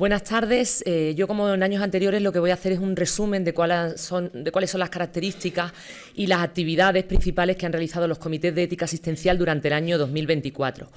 Buenas tardes. Yo, como en años anteriores, lo que voy a hacer es un resumen de cuáles son las características y las actividades principales que han realizado los comités de ética asistencial durante el año 2024.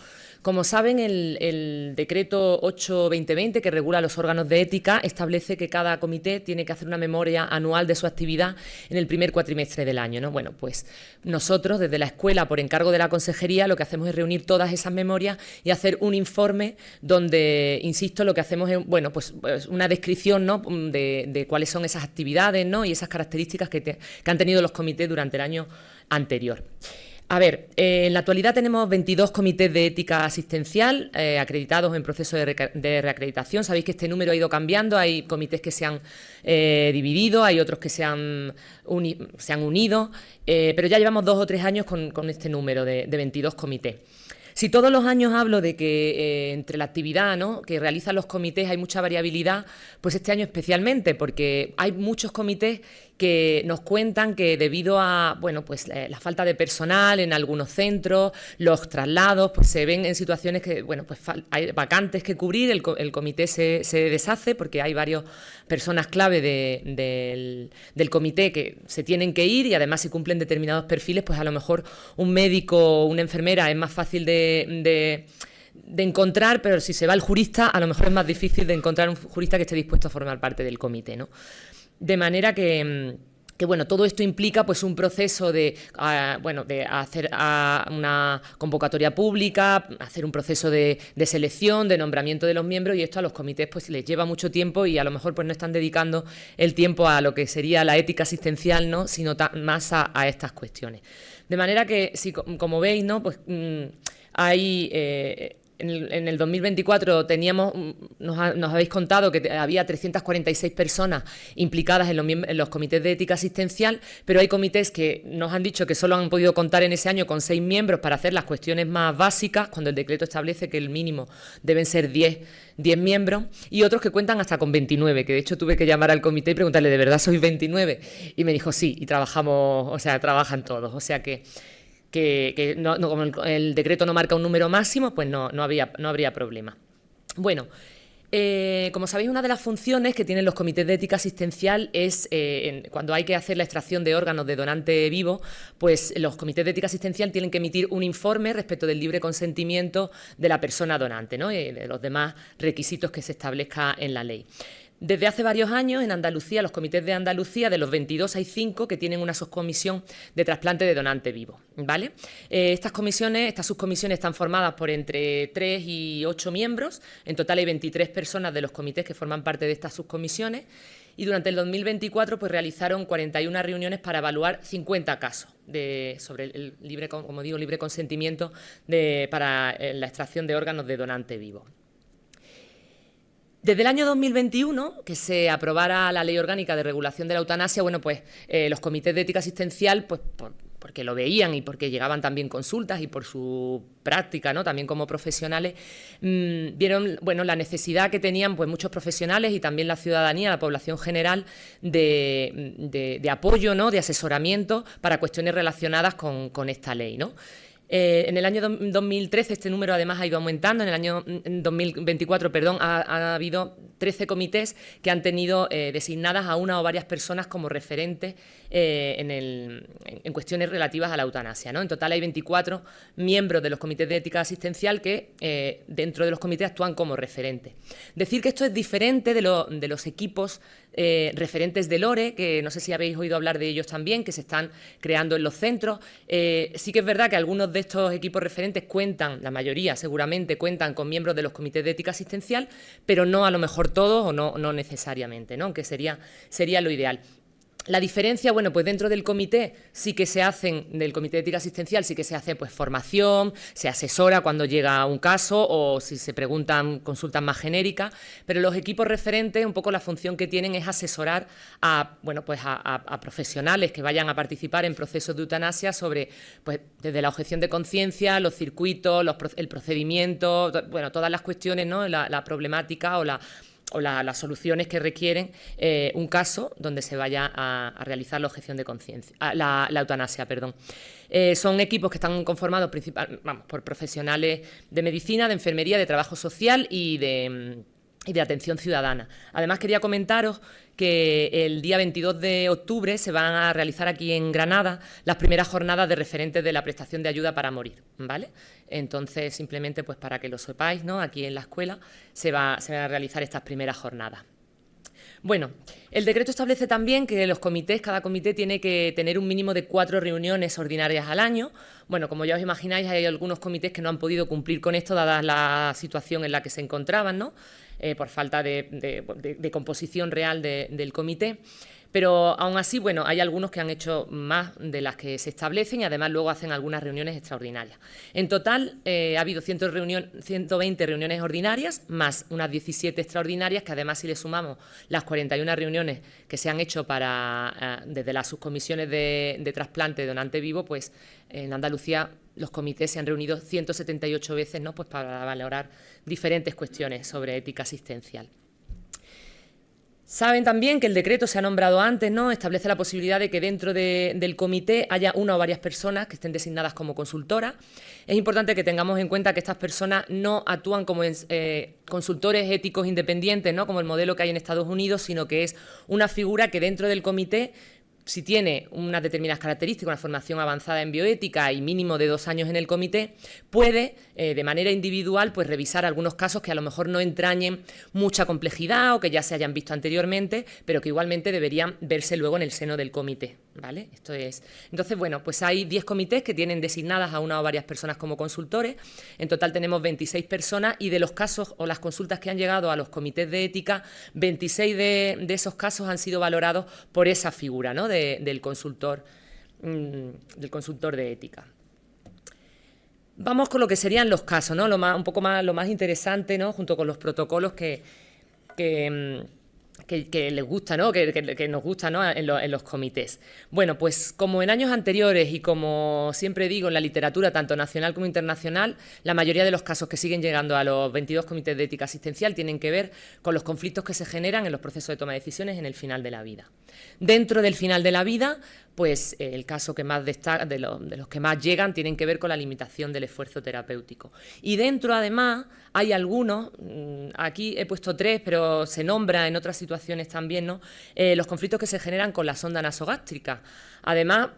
Como saben, el decreto 8/2020, que regula los órganos de ética, establece que cada comité tiene que hacer una memoria anual de su actividad en el primer cuatrimestre del año, ¿no? Bueno, pues nosotros, desde la escuela, por encargo de la consejería, lo que hacemos es reunir todas esas memorias y hacer un informe donde, insisto, lo que hacemos es pues una descripción, ¿no?, de cuáles son esas actividades, ¿no?, y esas características que han tenido los comités durante el año anterior. A ver, en la actualidad tenemos 22 comités de ética asistencial acreditados en proceso de reacreditación. Sabéis que este número ha ido cambiando, hay comités que se han dividido, hay otros que se han unido, pero ya llevamos 2 o 3 años con este número de 22 comités. Si todos los años hablo de que entre la actividad, ¿no?, que realizan los comités hay mucha variabilidad, pues este año especialmente, porque hay muchos comités que nos cuentan que debido a la falta de personal en algunos centros, los traslados, pues se ven en situaciones que pues hay vacantes que cubrir, el comité se deshace porque hay varias personas clave del comité que se tienen que ir, y además si cumplen determinados perfiles, pues a lo mejor un médico o una enfermera es más fácil de encontrar, pero si se va el jurista, a lo mejor es más difícil de encontrar un jurista que esté dispuesto a formar parte del comité, ¿no? De manera que todo esto implica pues un proceso de hacer una convocatoria pública, hacer un proceso de selección, de nombramiento de los miembros, y esto a los comités pues les lleva mucho tiempo y a lo mejor pues no están dedicando el tiempo a lo que sería la ética asistencial, ¿no?, sino más a estas cuestiones. De manera que, como veis, ¿no?, pues hay... En el 2024 nos habéis contado que había 346 personas implicadas en los comités de ética asistencial, pero hay comités que nos han dicho que solo han podido contar en ese año con 6 miembros para hacer las cuestiones más básicas, cuando el decreto establece que el mínimo deben ser 10 miembros, y otros que cuentan hasta con 29, que de hecho tuve que llamar al comité y preguntarle, ¿de verdad sois 29? Y me dijo, sí, y trabajan todos, o sea que como el decreto no marca un número máximo, pues no habría problema. Bueno, como sabéis, una de las funciones que tienen los comités de ética asistencial es, cuando hay que hacer la extracción de órganos de donante vivo, pues los comités de ética asistencial tienen que emitir un informe respecto del libre consentimiento de la persona donante, ¿no?, y de los demás requisitos que se establezca en la ley. Desde hace varios años en Andalucía, los comités de Andalucía, de los 22 hay 5 que tienen una subcomisión de trasplante de donante vivo, ¿vale? Estas subcomisiones están formadas por entre 3 y 8 miembros. En total hay 23 personas de los comités que forman parte de estas subcomisiones, y durante el 2024 pues realizaron 41 reuniones para evaluar 50 casos sobre el libre consentimiento para la extracción de órganos de donante vivo. Desde el año 2021, que se aprobara la Ley Orgánica de Regulación de la Eutanasia, los comités de ética asistencial, pues porque lo veían y porque llegaban también consultas y por su práctica, ¿no?, también como profesionales, vieron la necesidad que tenían pues muchos profesionales y también la ciudadanía, la población general, de apoyo, ¿no?, de asesoramiento para cuestiones relacionadas con esta ley, ¿no? En el año 2013 este número además ha ido aumentando. En el año 2024, ha habido 13 comités que han tenido designadas a una o varias personas como referentes en cuestiones relativas a la eutanasia, ¿no? En total hay 24 miembros de los comités de ética asistencial que dentro de los comités actúan como referentes. Decir que esto es diferente de los equipos referentes del ORE, que no sé si habéis oído hablar de ellos también, que se están creando en los centros. Sí que es verdad que algunos de estos equipos referentes la mayoría seguramente cuentan con miembros de los comités de ética asistencial, pero no a lo mejor todos o no necesariamente, ¿no?, aunque sería lo ideal. La diferencia, pues dentro del comité del comité de ética asistencial sí que se hace pues formación, se asesora cuando llega un caso o si se preguntan consultas más genéricas, pero los equipos referentes un poco la función que tienen es asesorar a profesionales que vayan a participar en procesos de eutanasia sobre, pues desde la objeción de conciencia, los circuitos, el procedimiento, todas las cuestiones, ¿no?, la problemática o las soluciones que requieren un caso donde se vaya a realizar la objeción de conciencia, la eutanasia, perdón. Son equipos que están conformados por profesionales de medicina, de enfermería, de trabajo social y de y de atención ciudadana. Además, quería comentaros que el día 22 de octubre se van a realizar aquí en Granada las primeras jornadas de referentes de la prestación de ayuda para morir, ¿vale? Entonces, simplemente pues para que lo sepáis, ¿no? Aquí en la escuela se van a realizar estas primeras jornadas. Bueno, el decreto establece también que los comités, cada comité tiene que tener un mínimo de 4 reuniones ordinarias al año. Bueno, como ya os imagináis, hay algunos comités que no han podido cumplir con esto, dada la situación en la que se encontraban, ¿no? Por falta de composición real del comité. Pero aún así, bueno, hay algunos que han hecho más de las que se establecen y además luego hacen algunas reuniones extraordinarias. En total ha habido 120 reuniones ordinarias más unas 17 extraordinarias, que además si le sumamos las 41 reuniones que se han hecho desde las subcomisiones de trasplante de donante vivo, pues en Andalucía los comités se han reunido 178 veces, ¿no? Pues para valorar diferentes cuestiones sobre ética asistencial. Saben también que el decreto se ha nombrado antes, ¿no? Establece la posibilidad de que dentro del comité haya una o varias personas que estén designadas como consultoras. Es importante que tengamos en cuenta que estas personas no actúan como consultores éticos independientes, ¿no? Como el modelo que hay en Estados Unidos, sino que es una figura que dentro del comité, si tiene unas determinadas características, una formación avanzada en bioética y mínimo de 2 años en el comité, puede de manera individual pues revisar algunos casos que a lo mejor no entrañen mucha complejidad o que ya se hayan visto anteriormente, pero que igualmente deberían verse luego en el seno del comité, ¿vale? Esto es. Entonces, bueno, pues hay 10 comités que tienen designadas a una o varias personas como consultores. En total tenemos 26 personas y de los casos o las consultas que han llegado a los comités de ética, 26 de esos casos han sido valorados por esa figura, ¿no? Del consultor de ética. Vamos con lo que serían los casos, ¿no? Lo más interesante, ¿no? Junto con los protocolos que les gusta, ¿no? Que nos gusta, ¿no? en los comités. Bueno, pues como en años anteriores y como siempre digo en la literatura, tanto nacional como internacional, la mayoría de los casos que siguen llegando a los 22 comités de ética asistencial tienen que ver con los conflictos que se generan en los procesos de toma de decisiones en el final de la vida. Dentro del final de la vida, pues el caso que más destaca, de los que más llegan, tienen que ver con la limitación del esfuerzo terapéutico. Y dentro, además, hay algunos, aquí he puesto 3, pero se nombra en otras situaciones también, ¿no? Los conflictos que se generan con la sonda nasogástrica. Además,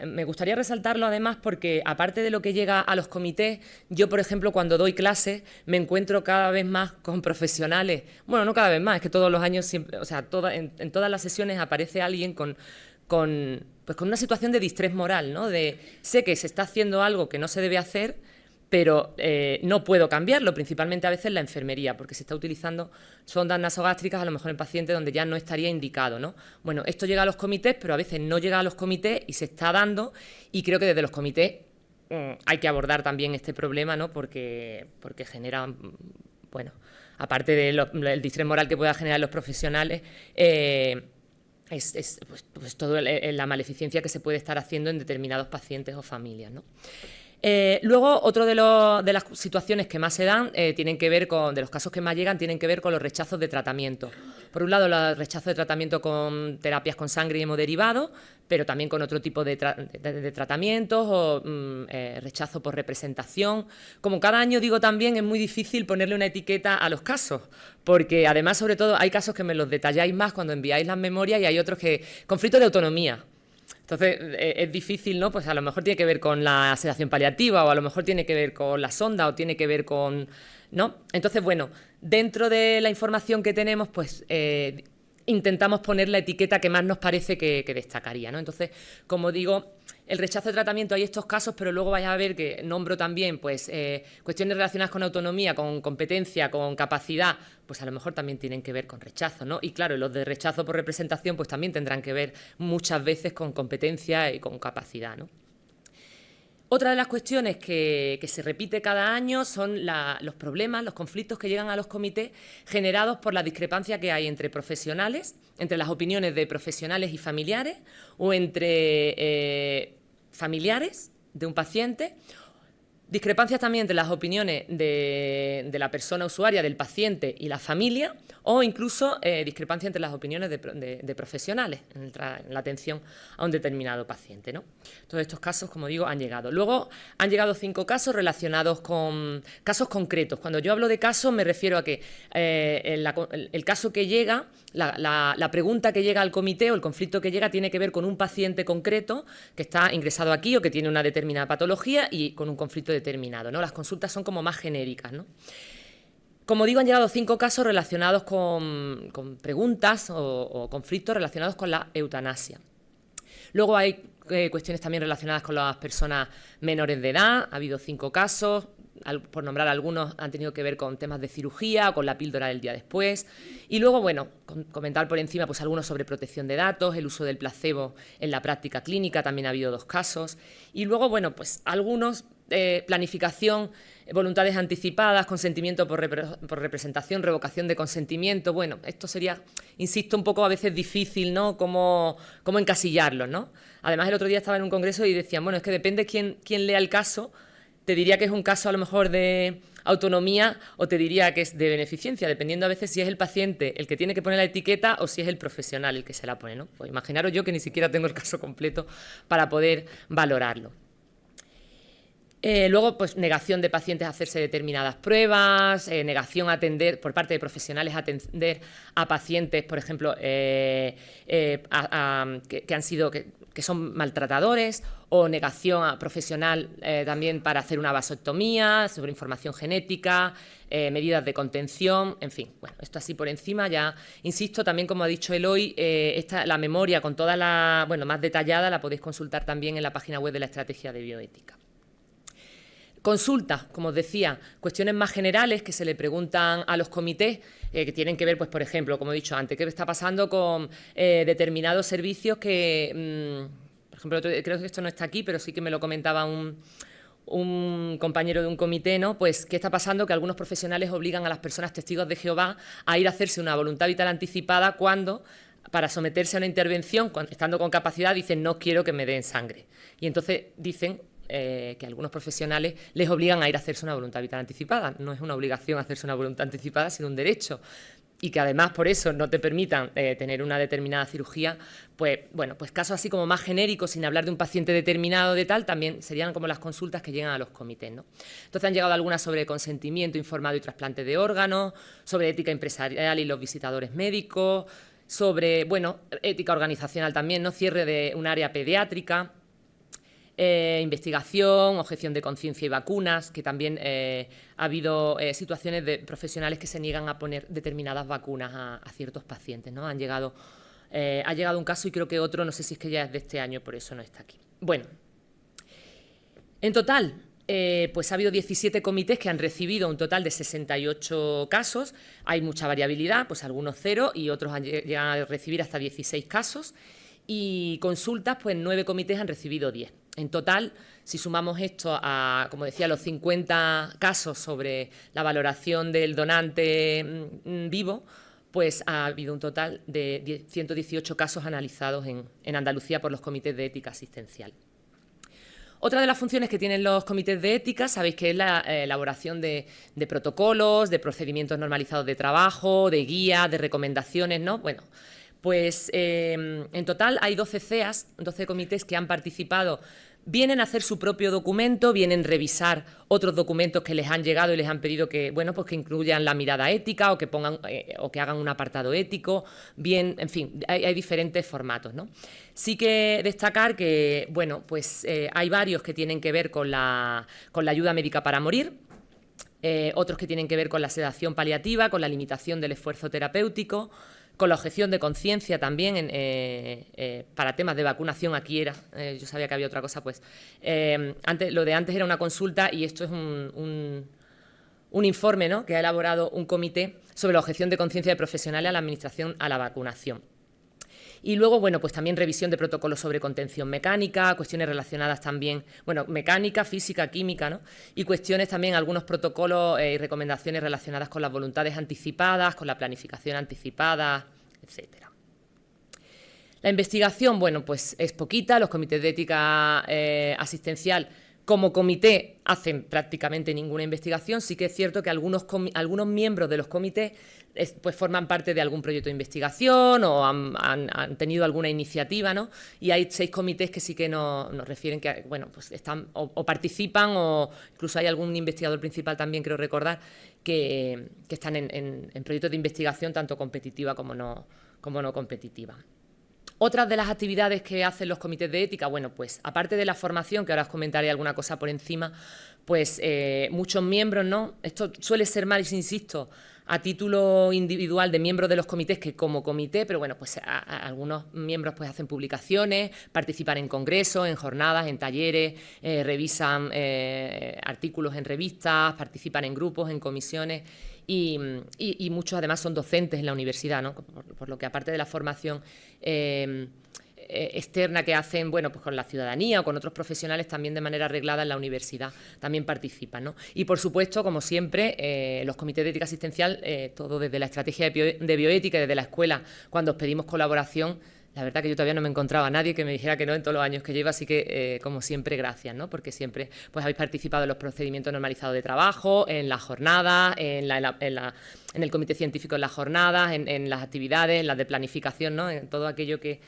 me gustaría resaltarlo además porque, aparte de lo que llega a los comités, yo, por ejemplo, cuando doy clases, me encuentro cada vez más con profesionales. Bueno, no cada vez más, es que todos los años, siempre, o sea, en todas las sesiones aparece alguien con una situación de distrés moral, ¿no? De sé que se está haciendo algo que no se debe hacer, pero no puedo cambiarlo, principalmente a veces en la enfermería, porque se está utilizando sondas nasogástricas a lo mejor en pacientes donde ya no estaría indicado, ¿no? Bueno, esto llega a los comités, pero a veces no llega a los comités y se está dando, y creo que desde los comités hay que abordar también este problema, ¿no? Porque genera, bueno, aparte del distrés moral que pueda generar los profesionales, pues toda la maleficencia que se puede estar haciendo en determinados pacientes o familias, ¿no? Luego, otro de las situaciones que más se dan tienen que ver de los casos que más llegan, tienen que ver con los rechazos de tratamiento. Por un lado, los rechazos de tratamiento con terapias con sangre y hemoderivados, pero también con otro tipo de tratamientos o rechazo por representación. Como cada año digo también, es muy difícil ponerle una etiqueta a los casos, porque además, sobre todo, hay casos que me los detalláis más cuando enviáis las memorias y hay otros que conflicto de autonomía. Entonces, es difícil, ¿no? Pues a lo mejor tiene que ver con la sedación paliativa o a lo mejor tiene que ver con la sonda o tiene que ver con, ¿no? Entonces, bueno, dentro de la información que tenemos, pues intentamos poner la etiqueta que más nos parece que destacaría, ¿no? Entonces, como digo, el rechazo de tratamiento, hay estos casos, pero luego vais a ver que nombro también pues, cuestiones relacionadas con autonomía, con competencia, con capacidad, pues a lo mejor también tienen que ver con rechazo, ¿no? Y claro, los de rechazo por representación pues también tendrán que ver muchas veces con competencia y con capacidad, ¿no? Otra de las cuestiones que se repite cada año son los problemas, los conflictos que llegan a los comités generados por la discrepancia que hay entre profesionales, entre las opiniones de profesionales y familiares, o entre familiares de un paciente, Discrepancias también entre las opiniones de la persona usuaria, del paciente y la familia, o incluso discrepancias entre las opiniones de profesionales en la atención a un determinado paciente, ¿no? Todos estos casos, como digo, han llegado. Luego han llegado 5 casos relacionados con casos concretos. Cuando yo hablo de casos me refiero a que el caso que llega, la pregunta que llega al comité o el conflicto que llega tiene que ver con un paciente concreto que está ingresado aquí o que tiene una determinada patología y con un conflicto determinado, ¿no? Las consultas son como más genéricas, ¿no? Como digo, han llegado 5 casos relacionados con preguntas o conflictos relacionados con la eutanasia. Luego hay cuestiones también relacionadas con las personas menores de edad. Ha habido 5 casos, por nombrar algunos, han tenido que ver con temas de cirugía o con la píldora del día después. Y luego, bueno, comentar por encima pues algunos sobre protección de datos, el uso del placebo en la práctica clínica, también ha habido 2 casos. Y luego, bueno, pues algunos, planificación, voluntades anticipadas, consentimiento por representación, revocación de consentimiento. Bueno, esto sería, insisto, un poco a veces difícil, ¿no? Cómo encasillarlos, ¿no? Además, el otro día estaba en un congreso y decían, bueno, es que depende quién lea el caso, te diría que es un caso a lo mejor de autonomía o te diría que es de beneficencia, dependiendo a veces si es el paciente el que tiene que poner la etiqueta o si es el profesional el que se la pone, ¿no? Pues imaginaros yo que ni siquiera tengo el caso completo para poder valorarlo. Luego, pues negación de pacientes a hacerse determinadas pruebas, negación a atender, por parte de profesionales, a atender a pacientes, por ejemplo, que son maltratadores, o negación a profesional también para hacer una vasectomía, sobre información genética, medidas de contención, en fin. Bueno, esto así por encima, ya insisto, también como ha dicho Eloy, la memoria con toda la, bueno, más detallada la podéis consultar también en la página web de la Estrategia de Bioética. Consultas, como os decía, cuestiones más generales que se le preguntan a los comités, que tienen que ver, pues, por ejemplo, como he dicho antes, qué está pasando con determinados servicios que, por ejemplo, creo que esto no está aquí, pero sí que me lo comentaba un compañero de un comité, ¿no? Pues, ¿qué está pasando? Que algunos profesionales obligan a las personas testigos de Jehová a ir a hacerse una voluntad vital anticipada cuando, para someterse a una intervención, estando con capacidad, dicen, no quiero que me den sangre. Y entonces dicen que algunos profesionales les obligan a ir a hacerse una voluntad vital anticipada. No es una obligación hacerse una voluntad anticipada, sino un derecho. Y que además por eso no te permitan tener una determinada cirugía, pues bueno, pues casos así como más genéricos, sin hablar de un paciente determinado de tal, también serían como las consultas que llegan a los comités, ¿no? Entonces han llegado algunas sobre consentimiento informado y trasplante de órganos, sobre ética empresarial y los visitadores médicos, sobre, bueno, ética organizacional también, ¿no? Cierre de un área pediátrica, investigación, objeción de conciencia y vacunas, que también ha habido situaciones de profesionales que se niegan a poner determinadas vacunas a ciertos pacientes, ¿no? Ha llegado un caso y creo que otro, no sé si es que ya es de este año, por eso no está aquí. Bueno, en total, pues ha habido 17 comités que han recibido un total de 68 casos. Hay mucha variabilidad, pues algunos 0 y otros llegan a recibir hasta 16 casos. Y consultas, pues 9 comités han recibido 10. En total, si sumamos esto a, como decía, los 50 casos sobre la valoración del donante vivo, pues ha habido un total de 118 casos analizados en Andalucía por los comités de ética asistencial. Otra de las funciones que tienen los comités de ética, sabéis que es la elaboración de protocolos, de procedimientos normalizados de trabajo, de guías, de recomendaciones, ¿no? Bueno, pues en total hay 12 CEAs, 12 comités que han participado. Vienen a hacer su propio documento, vienen a revisar otros documentos que les han llegado y les han pedido que, bueno, pues que incluyan la mirada ética o que pongan o que hagan un apartado ético. Bien, en fin, hay diferentes formatos, ¿no? Sí que destacar que, bueno, pues hay varios que tienen que ver con la ayuda médica para morir. Otros que tienen que ver con la sedación paliativa, con la limitación del esfuerzo terapéutico, con la objeción de conciencia también para temas de vacunación. Aquí era, yo sabía que había otra cosa, pues lo de antes era una consulta y esto es un informe, ¿no?, que ha elaborado un comité sobre la objeción de conciencia de profesionales a la administración a la vacunación. Y luego, bueno, pues también revisión de protocolos sobre contención mecánica, cuestiones relacionadas también, bueno, mecánica, física, química, ¿no? Y cuestiones también, algunos protocolos y recomendaciones relacionadas con las voluntades anticipadas, con la planificación anticipada, etcétera. La investigación, bueno, pues es poquita. Los comités de ética asistencial Como comité hacen prácticamente ninguna investigación. Sí que es cierto que algunos miembros de los comités pues forman parte de algún proyecto de investigación o han tenido alguna iniciativa, ¿no? Y hay 6 comités que sí que nos refieren que, bueno, pues están o participan, o incluso hay algún investigador principal también, creo recordar, que están en proyectos de investigación tanto competitiva como no competitiva. Otras de las actividades que hacen los comités de ética, bueno, pues aparte de la formación, que ahora os comentaré alguna cosa por encima, pues muchos miembros, ¿no? Esto suele ser más, insisto, a título individual de miembros de los comités que como comité, pero bueno, pues algunos miembros pues hacen publicaciones, participan en congresos, en jornadas, en talleres, revisan artículos en revistas, participan en grupos, en comisiones y muchos además son docentes en la universidad, ¿no? Por lo que aparte de la formación externa que hacen, bueno, pues con la ciudadanía o con otros profesionales también de manera reglada en la universidad también participan, ¿no? Y por supuesto, como siempre, los comités de ética asistencial, todo desde la estrategia de bioética y desde la escuela, cuando os pedimos colaboración, la verdad que yo todavía no me encontraba a nadie que me dijera que no en todos los años que llevo, así que, como siempre, gracias, ¿no? Porque siempre pues habéis participado en los procedimientos normalizados de trabajo, en las jornadas, en el comité científico en las jornadas, en las actividades, en las de planificación, ¿no? En todo aquello que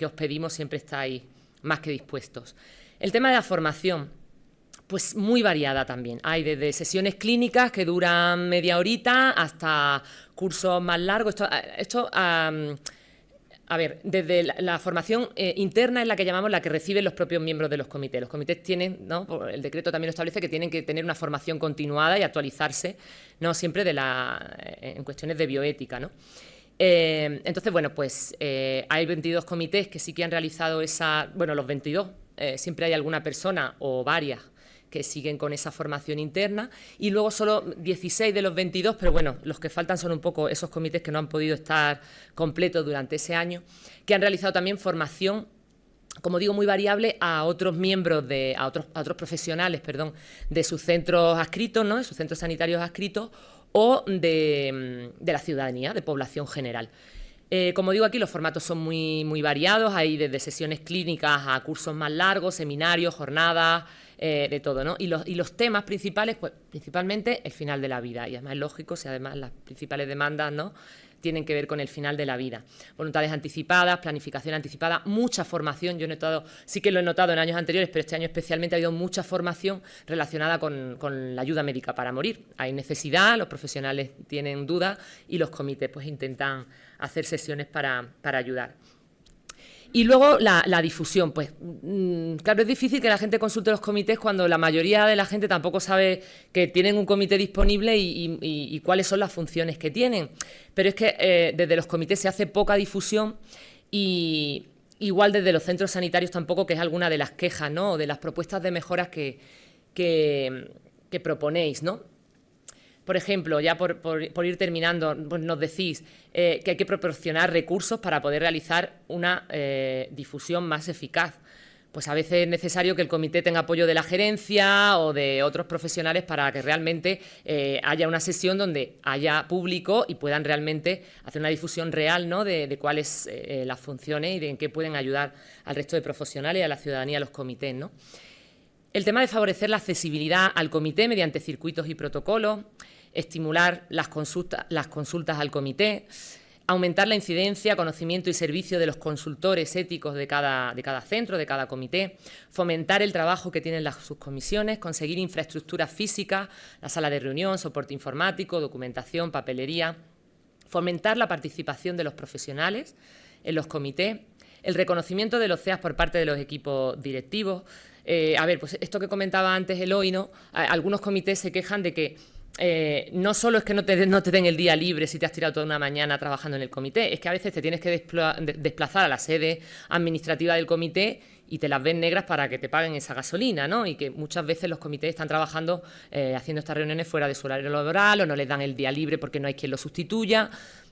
os pedimos, siempre estáis más que dispuestos. El tema de la formación, pues muy variada también. Hay desde sesiones clínicas que duran media horita hasta cursos más largos. A ver, desde la formación interna es la que llamamos la que reciben los propios miembros de los comités. Los comités tienen, ¿no? El decreto también lo establece, que tienen que tener una formación continuada y actualizarse, ¿no? Siempre en cuestiones de bioética, ¿no? Entonces, bueno, pues hay 22 comités que sí que han realizado los 22, siempre hay alguna persona o varias que siguen con esa formación interna, y luego solo 16 de los 22, pero bueno, los que faltan son un poco esos comités que no han podido estar completos durante ese año, que han realizado también formación, como digo, muy variable a otros miembros, a otros profesionales, de sus centros adscritos, ¿no? De sus centros sanitarios adscritos, o de la ciudadanía, de población general. Como digo, aquí los formatos son muy, muy variados, hay desde sesiones clínicas a cursos más largos, seminarios, jornadas, de todo, ¿no? Y los temas principales, pues principalmente el final de la vida, y además es lógico, si además las principales demandas, ¿no?, tienen que ver con el final de la vida. Voluntades anticipadas, planificación anticipada, mucha formación. Yo he notado, sí que lo he notado en años anteriores, pero este año especialmente ha habido mucha formación relacionada con la ayuda médica para morir. Hay necesidad, los profesionales tienen dudas y los comités pues intentan hacer sesiones para ayudar. Y luego la difusión, pues claro, es difícil que la gente consulte los comités cuando la mayoría de la gente tampoco sabe que tienen un comité disponible y cuáles son las funciones que tienen. Pero es que desde los comités se hace poca difusión, y igual desde los centros sanitarios tampoco, que es alguna de las quejas, ¿no?, o de las propuestas de mejoras que proponéis, ¿no? Por ejemplo, ya por ir terminando, pues nos decís que hay que proporcionar recursos para poder realizar una difusión más eficaz. Pues a veces es necesario que el comité tenga apoyo de la gerencia o de otros profesionales para que realmente haya una sesión donde haya público y puedan realmente hacer una difusión real, ¿no?, de cuáles las funciones y de en qué pueden ayudar al resto de profesionales, a la ciudadanía, a los comités, ¿no? El tema de favorecer la accesibilidad al comité mediante circuitos y protocolos, estimular las consultas al comité, aumentar la incidencia, conocimiento y servicio de los consultores éticos de cada centro, de cada comité, fomentar el trabajo que tienen las subcomisiones, conseguir infraestructuras físicas, la sala de reunión, soporte informático, documentación, papelería, fomentar la participación de los profesionales en los comités, el reconocimiento de los CEAs por parte de los equipos directivos. Pues esto que comentaba antes Eloy, ¿no? Algunos comités se quejan de que no solo es que no te den el día libre si te has tirado toda una mañana trabajando en el comité, es que a veces te tienes que desplazar a la sede administrativa del comité y te las ven negras para que te paguen esa gasolina, ¿no? Y que muchas veces los comités están trabajando, haciendo estas reuniones fuera de su horario laboral, o no les dan el día libre porque no hay quien lo sustituya.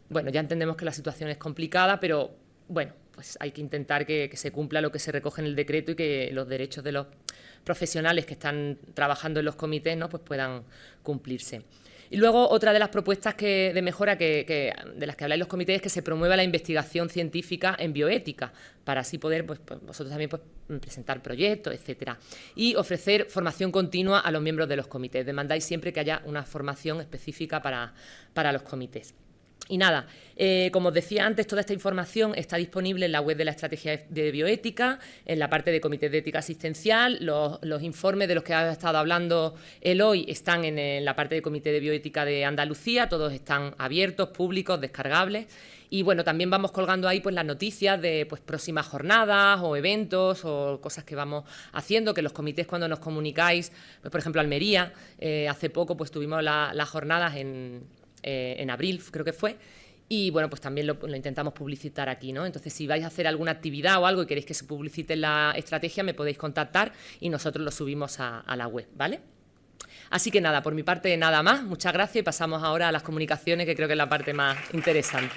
Bueno, ya entendemos que la situación es complicada, pero bueno, pues hay que intentar que se cumpla lo que se recoge en el decreto y que los derechos de los profesionales que están trabajando en los comités, ¿no?, pues puedan cumplirse. Y luego otra de las propuestas de mejora de las que habláis los comités es que se promueva la investigación científica en bioética, para así poder vosotros también presentar proyectos, etcétera. Y ofrecer formación continua a los miembros de los comités. Demandáis siempre que haya una formación específica para los comités. Y nada, como os decía antes, toda esta información está disponible en la web de la Estrategia de Bioética, en la parte de Comités de Ética Asistencial. Los informes de los que ha estado hablando hoy están en la parte de Comité de Bioética de Andalucía, todos están abiertos, públicos, descargables. Y bueno, también vamos colgando ahí las noticias de próximas jornadas o eventos o cosas que vamos haciendo, que los comités cuando nos comunicáis, por ejemplo, Almería, hace poco tuvimos las jornadas en abril, creo que fue, y bueno, pues también lo intentamos publicitar aquí, ¿no? Entonces, si vais a hacer alguna actividad o algo y queréis que se publicite en la estrategia, me podéis contactar y nosotros lo subimos a la web, ¿vale? Así que nada, por mi parte nada más, muchas gracias y pasamos ahora a las comunicaciones, que creo que es la parte más interesante.